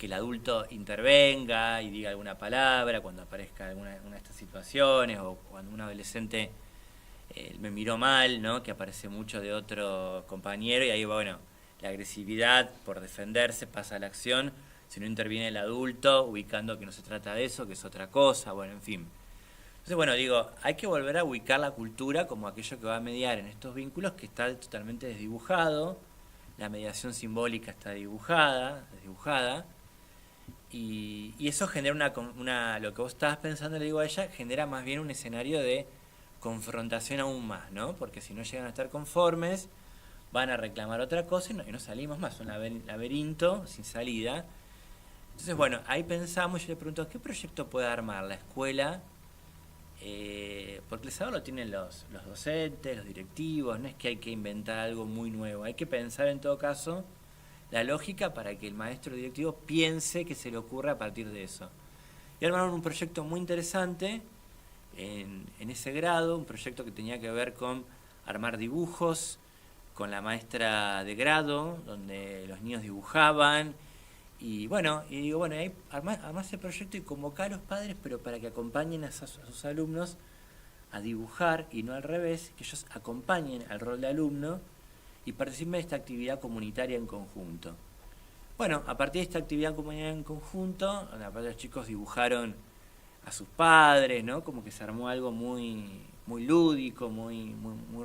el adulto intervenga y diga alguna palabra cuando aparezca alguna de estas situaciones, o cuando un adolescente me miró mal, ¿no? Que aparece mucho de otro compañero, y ahí la agresividad por defenderse pasa a la acción, si no interviene el adulto ubicando que no se trata de eso, que es otra cosa, en fin. Entonces, hay que volver a ubicar la cultura como aquello que va a mediar en estos vínculos, que está totalmente desdibujado. La mediación simbólica está desdibujada, y eso genera lo que vos estabas pensando, le digo a ella, genera más bien un escenario de confrontación aún más, ¿no? Porque si no llegan a estar conformes, van a reclamar otra cosa y no salimos más, un laberinto sin salida. Entonces, ahí pensamos, yo le pregunto, ¿qué proyecto puede armar la escuela porque el saber lo tienen los docentes, los directivos, no es que hay que inventar algo muy nuevo, hay que pensar en todo caso la lógica para que el maestro directivo piense que se le ocurra a partir de eso. Y armaron un proyecto muy interesante en ese grado, un proyecto que tenía que ver con armar dibujos, con la maestra de grado, donde los niños dibujaban, y digo, ahí armá ese proyecto y convocá a los padres, pero para que acompañen a sus alumnos a dibujar, y no al revés, que ellos acompañen al rol de alumno y participen de esta actividad comunitaria en conjunto. Bueno, a partir de esta actividad comunitaria en conjunto, aparte los chicos dibujaron a sus padres, ¿no? Como que se armó algo muy, muy lúdico, muy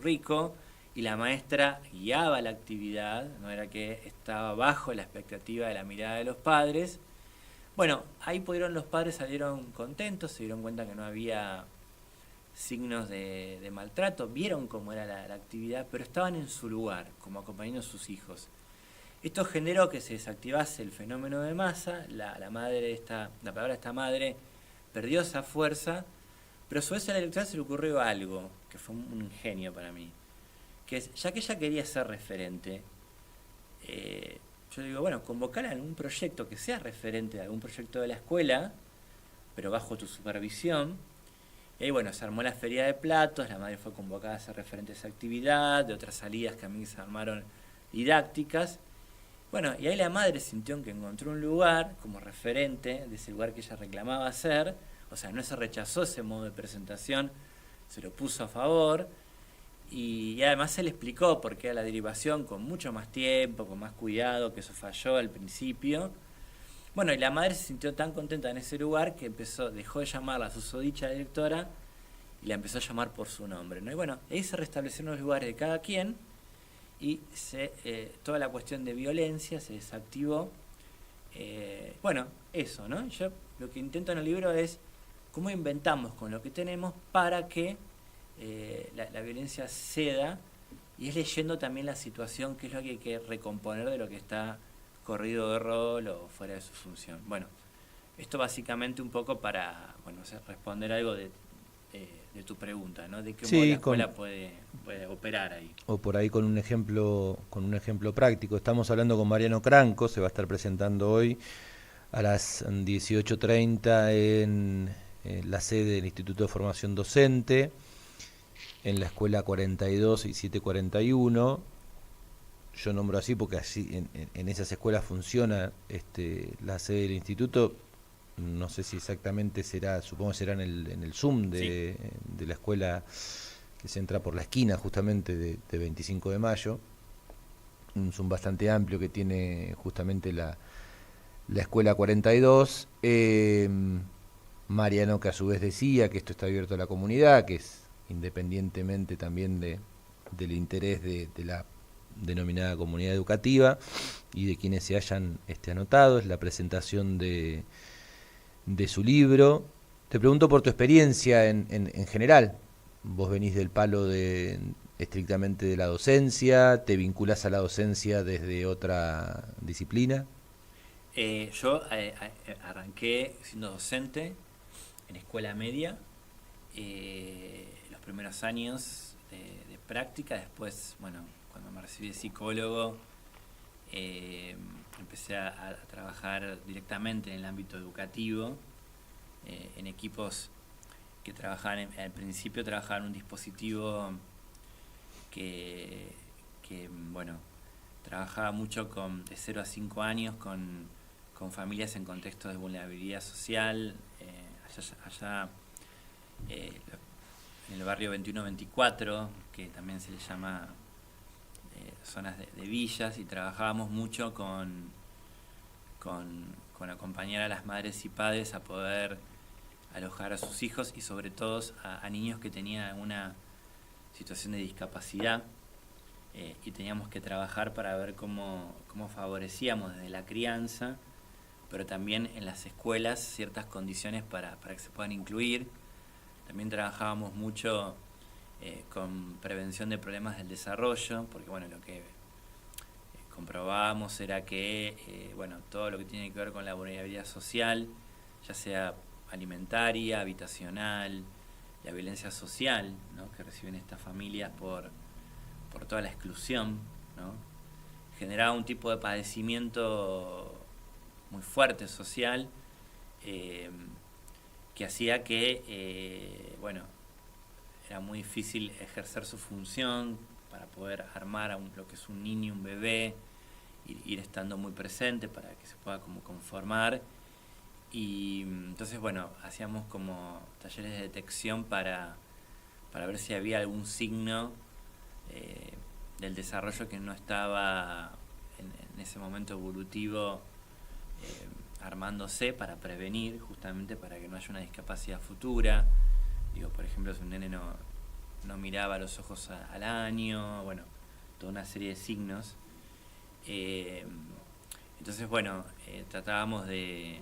rico, y la maestra guiaba la actividad, no era que estaba bajo la expectativa de la mirada de los padres. Bueno, ahí los padres salieron contentos, se dieron cuenta que no había signos de maltrato, vieron cómo era la actividad, pero estaban en su lugar, como acompañando a sus hijos. Esto generó que se desactivase el fenómeno de masa, la palabra de esta madre perdió esa fuerza, pero a su vez a la directora se le ocurrió algo, que fue un ingenio para mí, que es, ya que ella quería ser referente, yo digo, bueno, convocarla en un proyecto que sea referente de algún proyecto de la escuela, pero bajo tu supervisión. Y ahí, bueno, se armó la feria de platos, la madre fue convocada a ser referente de esa actividad, de otras salidas que a mí se armaron didácticas. Bueno, y ahí la madre sintió que encontró un lugar como referente de ese lugar que ella reclamaba hacer, o sea, no se rechazó ese modo de presentación, se lo puso a favor, y además se le explicó por qué la derivación con mucho más tiempo, con más cuidado, que eso falló al principio. Bueno, y la madre se sintió tan contenta en ese lugar que dejó de llamarla a susodicha directora y la empezó a llamar por su nombre, ¿no? Y bueno, ahí se restablecieron los lugares de cada quien, y toda la cuestión de violencia se desactivó. Eso, ¿no? Yo lo que intento en el libro es cómo inventamos con lo que tenemos para que la violencia ceda, y es leyendo también la situación, que es lo que hay que recomponer de lo que está corrido de rol o fuera de su función. Bueno, esto básicamente un poco para responder algo de tu pregunta, ¿no? De qué modo la escuela puede operar ahí. O por ahí con un ejemplo práctico. Estamos hablando con Mariano Cranco, se va a estar presentando hoy a las 18:30 en la sede del Instituto de Formación Docente, en la escuela 42 y 741. Yo nombro así porque así en esas escuelas funciona la sede del instituto. No sé si exactamente será, supongo que será en el Zoom de la escuela que se entra por la esquina justamente de 25 de mayo. Un Zoom bastante amplio que tiene justamente la escuela 42. Mariano, que a su vez decía que esto está abierto a la comunidad, que es independientemente también del interés de la denominada comunidad educativa y de quienes se hayan anotado. Es la presentación de su libro. Te pregunto por tu experiencia en general. Vos venís del palo estrictamente de la docencia, ¿te vinculás a la docencia desde otra disciplina? Yo arranqué siendo docente en escuela media, los primeros años de práctica. Después, cuando me recibí de psicólogo, empecé a trabajar directamente en el ámbito educativo, en equipos que trabajaban, al principio trabajaban en un dispositivo que trabajaba mucho de 0 a 5 años con familias en contextos de vulnerabilidad social, allá en el barrio 21-24, que también se le llama zonas de villas, y trabajábamos mucho con acompañar a las madres y padres a poder alojar a sus hijos, y sobre todo a niños que tenían alguna situación de discapacidad, y teníamos que trabajar para ver cómo favorecíamos desde la crianza, pero también en las escuelas, ciertas condiciones para que se puedan incluir. También trabajábamos mucho con prevención de problemas del desarrollo, porque lo que comprobábamos era que todo lo que tiene que ver con la vulnerabilidad social, ya sea alimentaria, habitacional, la violencia social, ¿no?, que reciben estas familias por toda la exclusión, ¿no? Generaba un tipo de padecimiento muy fuerte social, que hacía que, bueno, era muy difícil ejercer su función para poder armar a lo que es un niño, un bebé, ir estando muy presente para que se pueda como conformar. Y entonces, bueno, hacíamos como talleres de detección para ver si había algún signo del desarrollo que no estaba en ese momento evolutivo armándose, para prevenir, justamente para que no haya una discapacidad futura. Digo, por ejemplo, si un nene no miraba los ojos al año, bueno, toda una serie de signos. Entonces, bueno, tratábamos de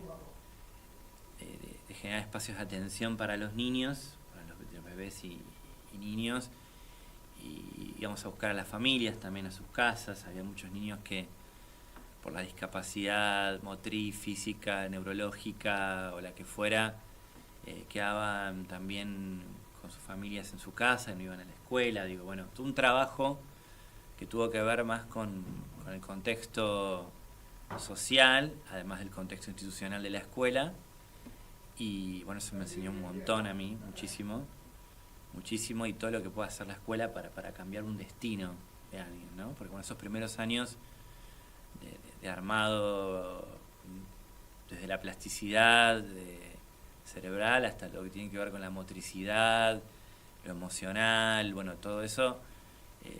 generar espacios de atención para los niños, para los bebés y niños, y íbamos a buscar a las familias también a sus casas. Había muchos niños que, por la discapacidad motriz, física, neurológica o la que fuera, quedaban también con sus familias en su casa, no iban a la escuela. Digo, bueno, todo un trabajo que tuvo que ver más con el contexto social, además del contexto institucional de la escuela. Y bueno, eso me enseñó un montón a mí, muchísimo, y todo lo que puede hacer la escuela para cambiar un destino de alguien, ¿no? Porque con esos primeros años de armado, desde la plasticidad cerebral hasta lo que tiene que ver con la motricidad, lo emocional, bueno, todo eso,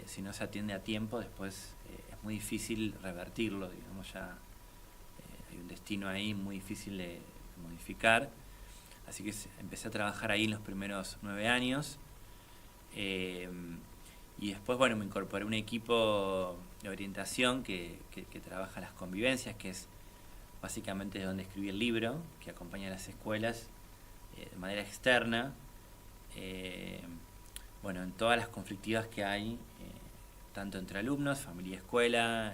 si no se atiende a tiempo, después es muy difícil revertirlo, digamos, ya hay un destino ahí muy difícil de modificar. Así que empecé a trabajar ahí en los primeros 9 años. Y después, bueno, me incorporé a un equipo de orientación que trabaja las convivencias, que es básicamente donde escribí el libro, que acompaña a las escuelas de manera externa. Bueno, en todas las conflictivas que hay, tanto entre alumnos, familia y escuela,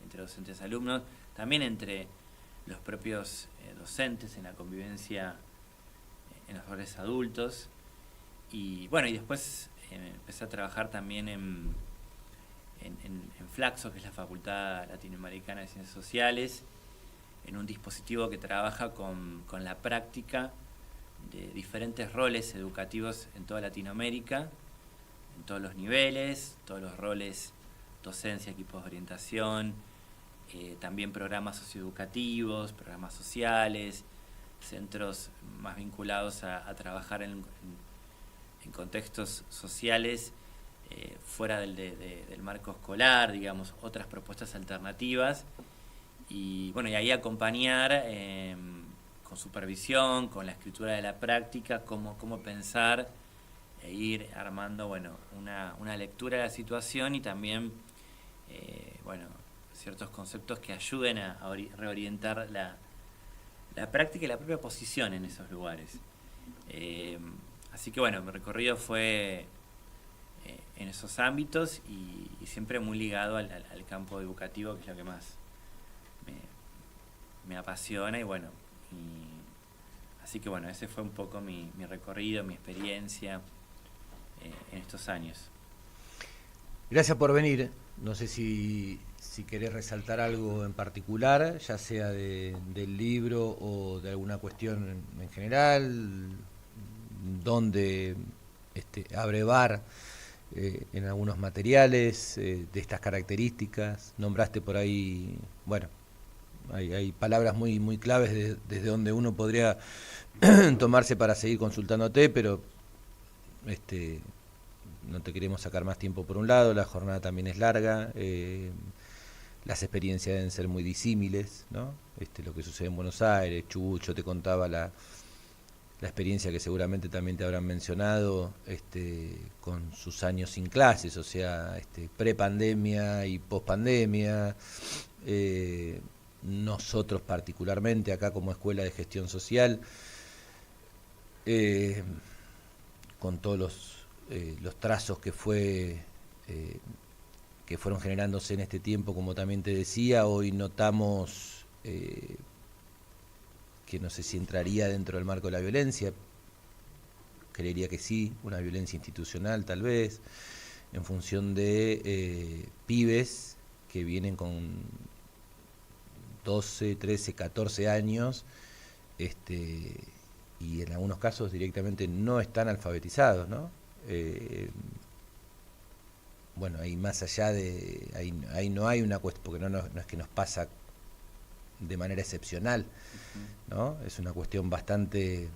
entre docentes y alumnos, también entre los propios docentes en la convivencia en los roles adultos. Y bueno, y después empecé a trabajar también en Flaxo, que es la Facultad Latinoamericana de Ciencias Sociales, en un dispositivo que trabaja con la práctica de diferentes roles educativos en toda Latinoamérica, en todos los niveles, todos los roles: docencia, equipos de orientación, también programas socioeducativos, programas sociales, centros más vinculados a trabajar en contextos sociales fuera del marco escolar, digamos, otras propuestas alternativas. Y bueno, y ahí acompañar con supervisión, con la escritura de la práctica, cómo pensar e ir armando, bueno, una lectura de la situación, y también bueno, ciertos conceptos que ayuden a reorientar la práctica y la propia posición en esos lugares. Así que bueno, mi recorrido fue en esos ámbitos, y siempre muy ligado al campo educativo, que es lo que más me apasiona. Y bueno, así que bueno, ese fue un poco mi recorrido, mi experiencia en estos años. Gracias por venir. No sé si querés resaltar algo en particular, ya sea del libro o de alguna cuestión en general, donde abrevar en algunos materiales de estas características. Nombraste por ahí, bueno, hay palabras muy, muy claves desde donde uno podría tomarse para seguir consultándote, pero no te queremos sacar más tiempo por un lado, la jornada también es larga, las experiencias deben ser muy disímiles, ¿no? Lo que sucede en Buenos Aires, Chucho te contaba la experiencia que seguramente también te habrán mencionado, con sus años sin clases, o sea, prepandemia y pospandemia. Nosotros particularmente acá como Escuela de Gestión Social, con todos los trazos que fueron generándose en este tiempo, como también te decía, hoy notamos que no sé si entraría dentro del marco de la violencia, creería que sí, una violencia institucional tal vez, en función de pibes que vienen con 12, 13, 14 años, y en algunos casos directamente no están alfabetizados, ¿no? Bueno, ahí más allá de, ahí no hay una cuestión, porque no es que nos pasa de manera excepcional, ¿no? Es una cuestión bastante,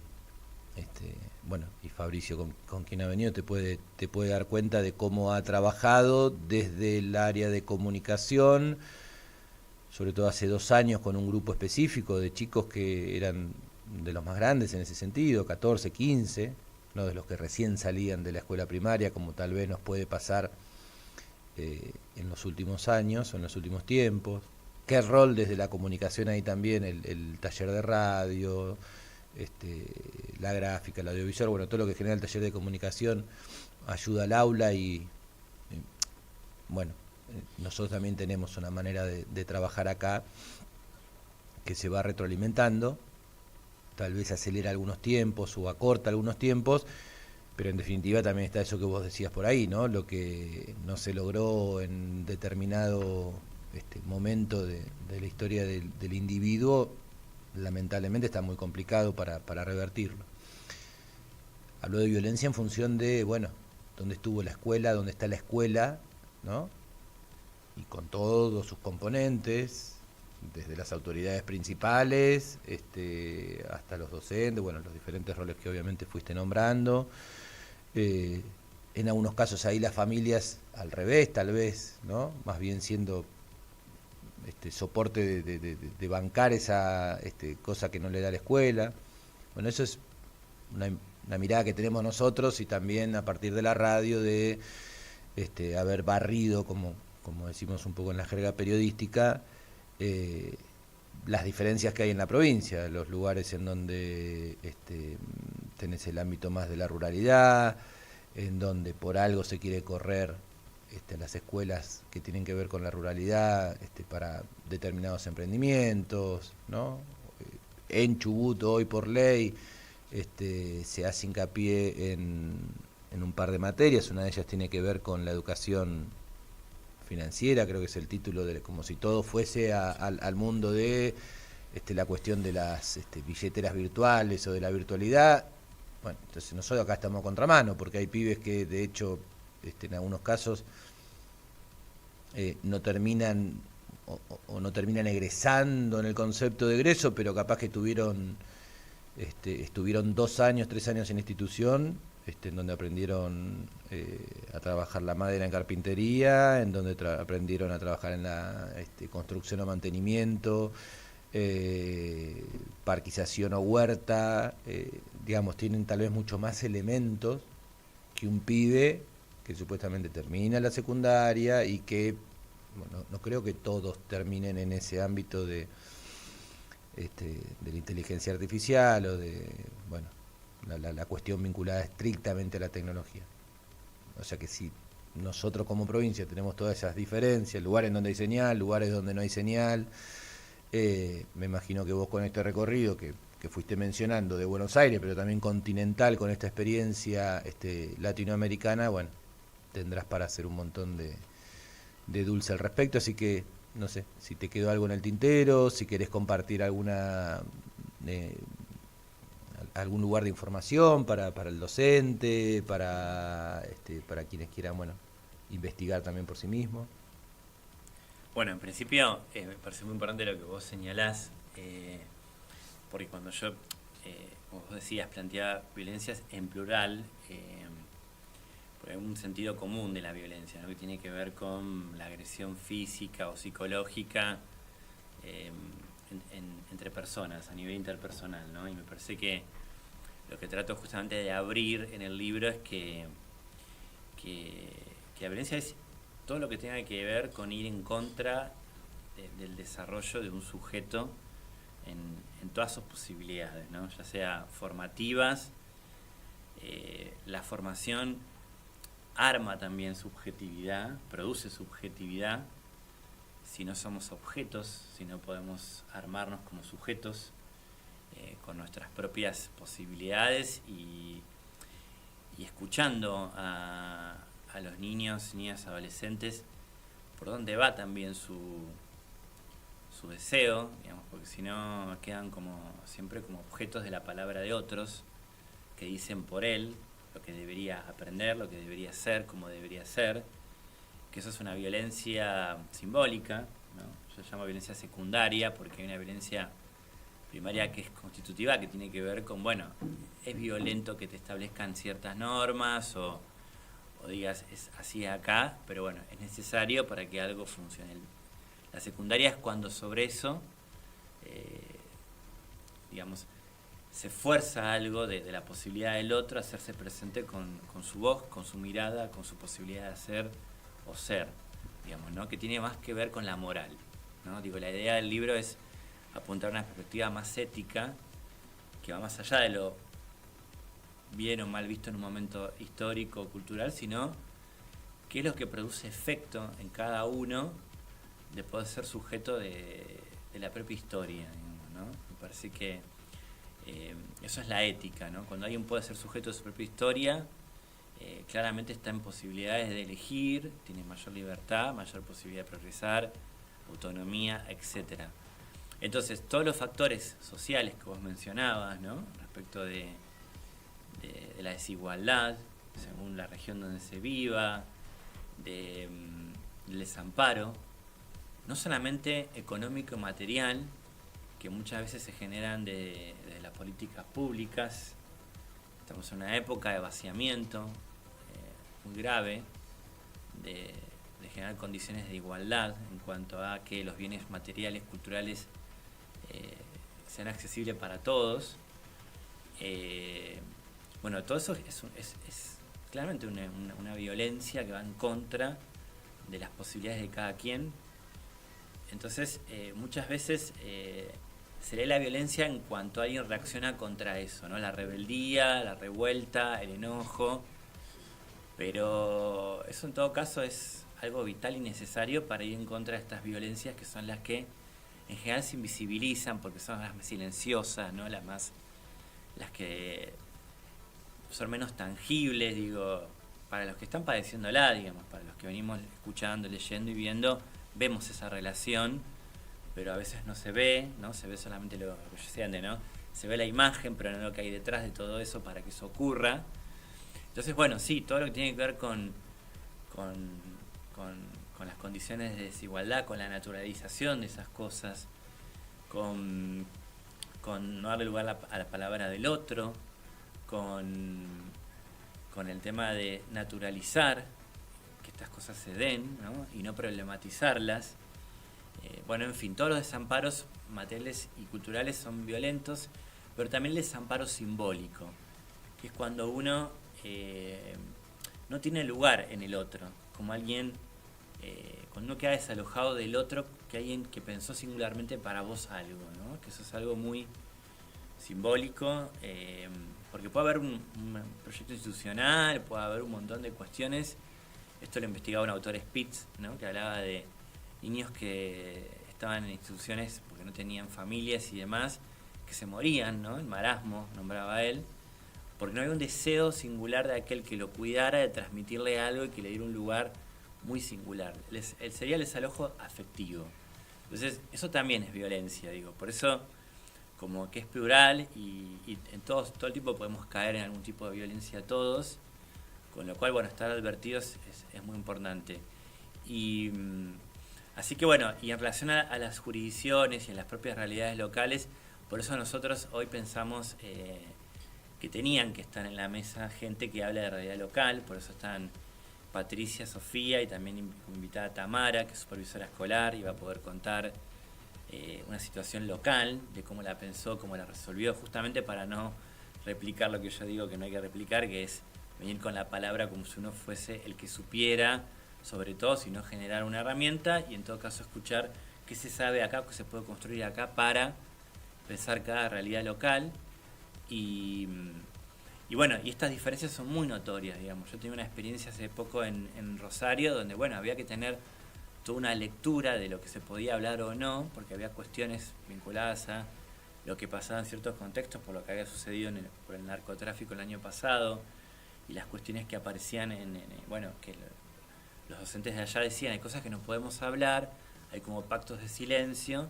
bueno, y Fabricio con quien ha venido te puede dar cuenta de cómo ha trabajado desde el área de comunicación, sobre todo hace 2 años con un grupo específico de chicos que eran de los más grandes en ese sentido, 14, 15, no de los que recién salían de la escuela primaria, como tal vez nos puede pasar en los últimos años o en los últimos tiempos. ¿Qué rol desde la comunicación hay también? El taller de radio, la gráfica, el audiovisual, bueno, todo lo que genera el taller de comunicación ayuda al aula y bueno, nosotros también tenemos una manera de trabajar acá que se va retroalimentando, tal vez acelera algunos tiempos o acorta algunos tiempos, pero en definitiva también está eso que vos decías por ahí, ¿no? Lo que no se logró en determinado momento de la historia del individuo, lamentablemente está muy complicado para revertirlo. Habló de violencia en función de, bueno, dónde estuvo la escuela, dónde está la escuela, ¿no? Y con todos sus componentes, desde las autoridades principales hasta los docentes, bueno, los diferentes roles que obviamente fuiste nombrando. En algunos casos ahí las familias al revés, tal vez, ¿no? Más bien siendo soporte de bancar esa cosa que no le da la escuela. Bueno, eso es una mirada que tenemos nosotros y también a partir de la radio de haber barrido, como decimos un poco en la jerga periodística, las diferencias que hay en la provincia, los lugares en donde tenés el ámbito más de la ruralidad, en donde por algo se quiere correr las escuelas que tienen que ver con la ruralidad para determinados emprendimientos, ¿no? En Chubut hoy por ley se hace hincapié en un par de materias, una de ellas tiene que ver con la educación financiera, creo que es el título, de como si todo fuese al mundo de la cuestión de las billeteras virtuales o de la virtualidad. Bueno, entonces nosotros acá estamos a contramano, porque hay pibes que de hecho en algunos casos no terminan o no terminan egresando en el concepto de egreso, pero capaz que estuvieron 2 años, 3 años en institución, en donde aprendieron a trabajar la madera en carpintería, en donde aprendieron a trabajar en la construcción o mantenimiento, parquización o huerta, digamos, tienen tal vez mucho más elementos que un pibe que supuestamente termina la secundaria y que, bueno, no creo que todos terminen en ese ámbito de la inteligencia artificial o de, bueno, la cuestión vinculada estrictamente a la tecnología. O sea que si nosotros como provincia tenemos todas esas diferencias, lugares donde hay señal, lugares donde no hay señal, me imagino que vos con este recorrido que fuiste mencionando de Buenos Aires, pero también continental, con esta experiencia latinoamericana, bueno, tendrás para hacer un montón de dulce al respecto, así que no sé, si te quedó algo en el tintero, si querés compartir algún lugar de información para el docente, para quienes quieran, bueno, investigar también por sí mismos. Bueno, en principio me parece muy importante lo que vos señalás, porque cuando yo, como vos decías, planteaba violencias en plural, por algún sentido común de la violencia, ¿no? Que tiene que ver con la agresión física o psicológica entre personas, a nivel interpersonal, ¿no? Y me parece que lo que trato justamente de abrir en el libro es que la violencia es todo lo que tenga que ver con ir en contra del desarrollo de un sujeto en todas sus posibilidades, ¿no? Ya sea formativas, la formación arma también subjetividad, produce subjetividad. Si no somos objetos, si no podemos armarnos como sujetos con nuestras propias posibilidades y y escuchando a los niños, niñas, adolescentes, por dónde va también su deseo, digamos, porque si no quedan como siempre como objetos de la palabra de otros que dicen por él lo que debería aprender, lo que debería ser, cómo debería ser, que eso es una violencia simbólica, ¿no? Yo llamo violencia secundaria porque hay una violencia primaria que es constitutiva, que tiene que ver con, bueno, es violento que te establezcan ciertas normas o digas es así acá, pero bueno, es necesario para que algo funcione. La secundaria es cuando sobre eso, digamos, se fuerza algo de la posibilidad del otro a hacerse presente con su voz, con su mirada, con su posibilidad de hacer o ser, digamos, ¿no? Que tiene más que ver con la moral, ¿no? Digo, la idea del libro es apuntar a una perspectiva más ética, que va más allá de lo bien o mal visto en un momento histórico o cultural, sino qué es lo que produce efecto en cada uno de poder ser sujeto de la propia historia, digamos, ¿no? Me parece que eso es la ética, ¿no? Cuando alguien puede ser sujeto de su propia historia, claramente está en posibilidades de elegir, tiene mayor libertad, mayor posibilidad de progresar, autonomía, etcétera. Entonces, todos los factores sociales que vos mencionabas, ¿no? Respecto de la desigualdad, según la región donde se viva, del desamparo, no solamente económico y material, que muchas veces se generan de las políticas públicas. Estamos en una época de vaciamiento muy grave, de generar condiciones de igualdad en cuanto a que los bienes materiales, culturales, sean accesibles para todos. Bueno, todo eso es claramente una violencia que va en contra de las posibilidades de cada quien. Entonces, muchas veces se lee la violencia en cuanto alguien reacciona contra eso, ¿no? La rebeldía, la revuelta, el enojo. Pero eso en todo caso es algo vital y necesario para ir en contra de estas violencias, que son las que en general se invisibilizan porque son las más silenciosas, ¿no? Las que son menos tangibles, digo, para los que están padeciéndola, digamos, para los que venimos escuchando, leyendo y viendo, vemos esa relación, pero a veces no se ve, ¿no? Se ve solamente lo que yo decía antes, ¿no? Se ve la imagen, pero no lo que hay detrás de todo eso para que eso ocurra. Entonces, bueno, sí, todo lo que tiene que ver con las condiciones de desigualdad, con la naturalización de esas cosas, con no darle lugar a la palabra del otro, con el tema de naturalizar que estas cosas se den, ¿no? Y no problematizarlas. Bueno, en fin, todos los desamparos materiales y culturales son violentos, pero también el desamparo simbólico, que es cuando uno no tiene lugar en el otro, como alguien, cuando uno queda desalojado del otro, que alguien que pensó singularmente para vos algo, ¿no? Que eso es algo muy simbólico, porque puede haber un proyecto institucional, puede haber un montón de cuestiones. Esto lo investigaba un autor, Spitz, ¿no? Que hablaba de niños que estaban en instituciones porque no tenían familias y demás, que se morían, ¿no? El marasmo, nombraba él, porque no había un deseo singular de aquel que lo cuidara, de transmitirle algo y que le diera un lugar muy singular. Sería el desalojo afectivo. Entonces, eso también es violencia, digo. Por eso, como que es plural y en todo el tiempo podemos caer en algún tipo de violencia todos, con lo cual, bueno, estar advertidos es muy importante. Y así que, bueno, y en relación a las jurisdicciones y a las propias realidades locales, por eso nosotros hoy pensamos que tenían que estar en la mesa gente que habla de realidad local, por eso están Patricia, Sofía y también invitada Tamara, que es supervisora escolar y va a poder contar una situación local, de cómo la pensó, cómo la resolvió, justamente para no replicar lo que yo digo que no hay que replicar, que es venir con la palabra como si uno fuese el que supiera, sobre todo, sino generar una herramienta y en todo caso escuchar qué se sabe acá, qué se puede construir acá para pensar cada realidad local. Y bueno, y estas diferencias son muy notorias, digamos. Yo tuve una experiencia hace poco en Rosario, donde, bueno, había que tener toda una lectura de lo que se podía hablar o no, porque había cuestiones vinculadas a lo que pasaba en ciertos contextos, por lo que había sucedido por el narcotráfico el año pasado, las cuestiones que aparecían bueno, que los docentes de allá decían, hay cosas que no podemos hablar, hay como pactos de silencio,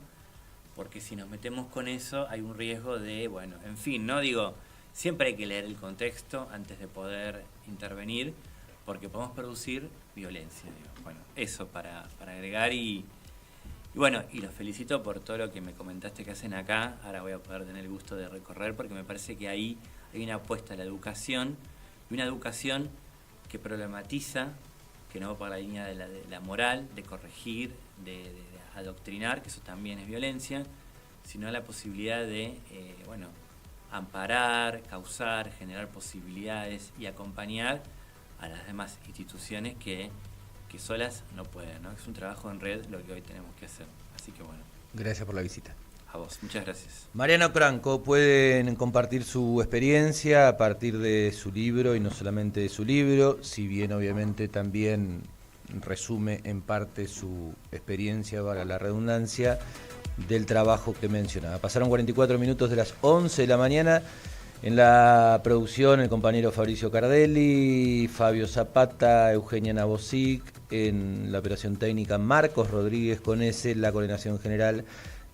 porque si nos metemos con eso hay un riesgo de, bueno, en fin, ¿no? Digo, siempre hay que leer el contexto antes de poder intervenir, porque podemos producir violencia, digo. Bueno, eso para agregar y bueno, y los felicito por todo lo que me comentaste que hacen acá. Ahora voy a poder tener el gusto de recorrer, porque me parece que ahí hay una apuesta a la educación, y una educación que problematiza, que no va por la línea de la moral, de corregir, de adoctrinar, que eso también es violencia, sino la posibilidad de, bueno, amparar, causar, generar posibilidades y acompañar a las demás instituciones que solas no pueden, ¿no? Es un trabajo en red lo que hoy tenemos que hacer. Así que bueno. Gracias por la visita. A vos, muchas gracias. Mariano Cranco, pueden compartir su experiencia a partir de su libro y no solamente de su libro, si bien obviamente también resume en parte su experiencia, valga la redundancia, del trabajo que mencionaba. Pasaron 44 minutos de las 11 de la mañana. En la producción, el compañero Fabricio Cardelli, Fabio Zapata, Eugenia Nabosic, en la operación técnica Marcos Rodríguez con S, la coordinación general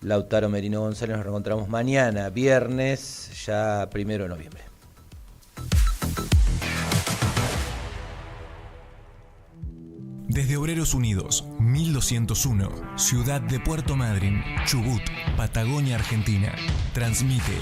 Lautaro Merino González. Nos reencontramos mañana, viernes, ya 1 de noviembre. Desde Obreros Unidos, 1201, Ciudad de Puerto Madryn, Chubut, Patagonia, Argentina. Transmite